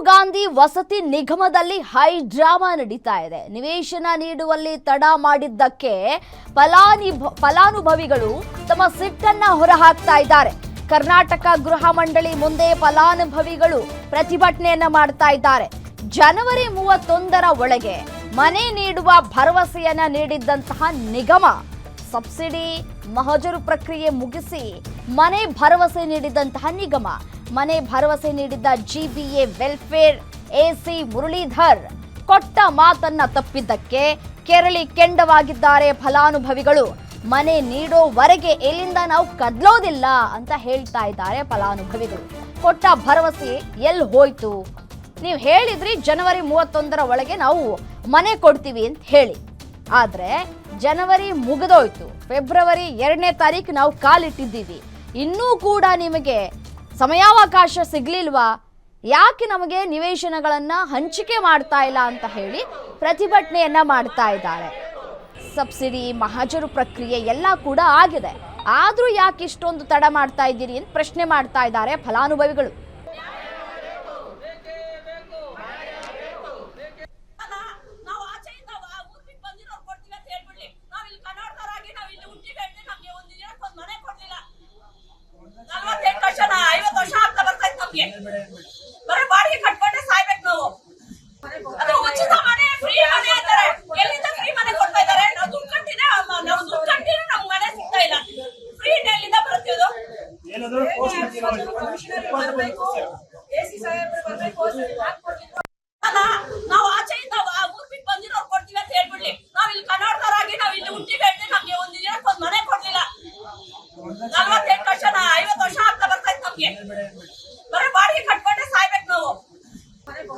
ಗಾಂಧಿ ವಸತಿ ನಿಗಮದಲ್ಲಿ high drama ನಡೀತಾ ಇದೆ. ನಿವೇಶನ ನೀಡುವಲ್ಲಿ ತಡ ಮಾಡಿದ್ದಕ್ಕೆ ಫಲಾನುಭವಿಗಳು ತಮ್ಮ ಸಿಟ್ಟನ್ನ ಹೊರಹಾಕ್ತಾ ಇದ್ದಾರೆ. ಕರ್ನಾಟಕ ಗೃಹ ಮಂಡಳಿ ಮುಂದೆ ಫಲಾನುಭವಿಗಳು ಪ್ರತಿಭಟನೆಯನ್ನ ಮಾಡ್ತಾ ಇದ್ದಾರೆ. ಜನವರಿ 31ರ ಒಳಗೆ ಮನೆ ನೀಡುವ ಭರವಸೆಯನ್ನ ನೀಡಿದ್ದಂತಹ ನಿಗಮ ಸಬ್ಸಿಡಿ ಮಹಜರು ಪ್ರಕ್ರಿಯೆ ಮುಗಿಸಿ ಮನೆ ಭರವಸೆ ನೀಡಿದಂತಹ ನಿಗಮ ಮನೆ ಭರವಸೆ ನೀಡಿದ್ದ ಜಿಬಿಎ ವೆಲ್ಫೇರ್ ಎಸಿ ಮುರಳೀಧರ್ ಕೊಟ್ಟ ಮಾತನ್ನ ತಪ್ಪಿದ್ದಕ್ಕೆ ಕೆರಳಿ ಕೆಂಡವಾಗಿದ್ದಾರೆ ಫಲಾನುಭವಿಗಳು. ಮನೆ ನೀಡೋವರೆಗೆ ಎಲ್ಲಿಂದ ನಾವು ಕದಲೋದಿಲ್ಲ ಅಂತ ಹೇಳ್ತಾ ಇದ್ದಾರೆ ಫಲಾನುಭವಿಗಳು. ಕೊಟ್ಟ ಭರವಸೆ ಎಲ್ಲಿ ಹೋಯ್ತು? ನೀವು ಹೇಳಿದ್ರಿ ಜನವರಿ 31ರ ಒಳಗೆ ನಾವು ಮನೆ ಕೊಡ್ತೀವಿ ಅಂತ ಹೇಳಿ. ಆದ್ರೆ ಜನವರಿ ಮುಗಿದೋಯ್ತು, ಫೆಬ್ರವರಿ 2ನೇ ತಾರೀಕು ನಾವು ಕಾಲಿಟ್ಟಿದ್ದೀವಿ. ಇನ್ನೂ ಕೂಡ ನಿಮಗೆ ಸಮಯಾವಕಾಶ ಸಿಗ್ಲಿಲ್ವಾ? ಯಾಕೆ ನಮಗೆ ನಿವೇಶನಗಳನ್ನ ಹಂಚಿಕೆ ಮಾಡ್ತಾ ಇಲ್ಲ ಅಂತ ಹೇಳಿ ಪ್ರತಿಭಟನೆಯನ್ನ ಮಾಡ್ತಾ ಇದ್ದಾರೆ. ಸಬ್ಸಿಡಿ ಮಹಜರು ಪ್ರಕ್ರಿಯೆ ಎಲ್ಲ ಕೂಡ ಆಗಿದೆ, ಆದ್ರೂ ಯಾಕೆ ಇಷ್ಟೊಂದು ತಡ ಮಾಡ್ತಾ ಇದ್ದೀರಿ ಅಂತ ಪ್ರಶ್ನೆ ಮಾಡ್ತಾ ಇದ್ದಾರೆ ಫಲಾನುಭವಿಗಳು. ಬರೀ ಬಾಡಿಗೆ ಕಟ್ಕೊಂಡೆ ಸಾಯ್ಬೇಕು ನಾವು. ಅದು ಉಚಿತ ಮನೆ, ಫ್ರೀ ಮನೆ ಅಂತಾರೆ. ಎಲ್ಲಿಂದ ಫ್ರೀ ಮನೆ ಕೊಡ್ತಾ ಇದ್ದಾರೆ? ನಾವು ದುಡ್ಡು ಕಟ್ಟಿನೇ ನಮ್ಗೆ ಮನೆ ಸಿಗ್ತಾ ಇಲ್ಲ. ಫ್ರೀ ಎಲ್ಲಿಂದ ಬರುತ್ತೆ? ಅದು ಎಸಿ ಸಾಹೇಬ್ರು ಬರ್ಬೇಕು, ನಾವು ಆಚೆಯಿಂದ ಊರ್ ಬಿಟ್ಟು ಬಂದಿರೋರು ಕೊಡ್ತೀವಿ ಅಂತ ಹೇಳ್ಬಿಡ್ಲಿ. ನಾವ್ ಇಲ್ಲಿ ಕನ್ನಡದವರಾಗಿ ನಾವ್ ಇಲ್ಲಿ ಹುಟ್ಟಿ ಬೆಳೆದು ನಮ್ಗೆ ಒಂದು ದಿನಕ್ಕೆ ಒಂದು ಮನೆ ಕೊಡ್ಲಿಲ್ಲ. 48 ವರ್ಷ 50 ವರ್ಷ ಆಗ್ತಾ ಬರ್ತೈತೆ ನಮ್ಗೆ. ಬರೀ ಬಾಡಿಗೆ ಕಟ್ಕೊಂಡೆ ಸಾಯ್ಬೇಕು ನಾವು.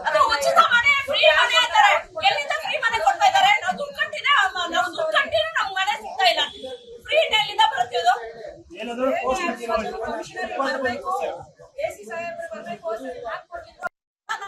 ಅದು ಉಚಿತ ಮನೆ, ಫ್ರೀ ಮನೆ ಅಂತಾರೆ. ಎಲ್ಲಿಂದ ಫ್ರೀ ಮನೆ ಕೊಡ್ತಾ ಇದ್ದಾರೆ? ನಾವು ದುಡ್ಡು ಕಟ್ಟಿನೇ ನಮ್ಗೆ ಮನೆ ಸಿಗ್ತಾ ಇಲ್ಲ. ಫ್ರೀ ಎಲ್ಲಿಂದ ಬರುತ್ತೆ? ಅದು ಎಸಿ ಸಾಹೇಬ್ರು ಬರ್ಬೇಕು.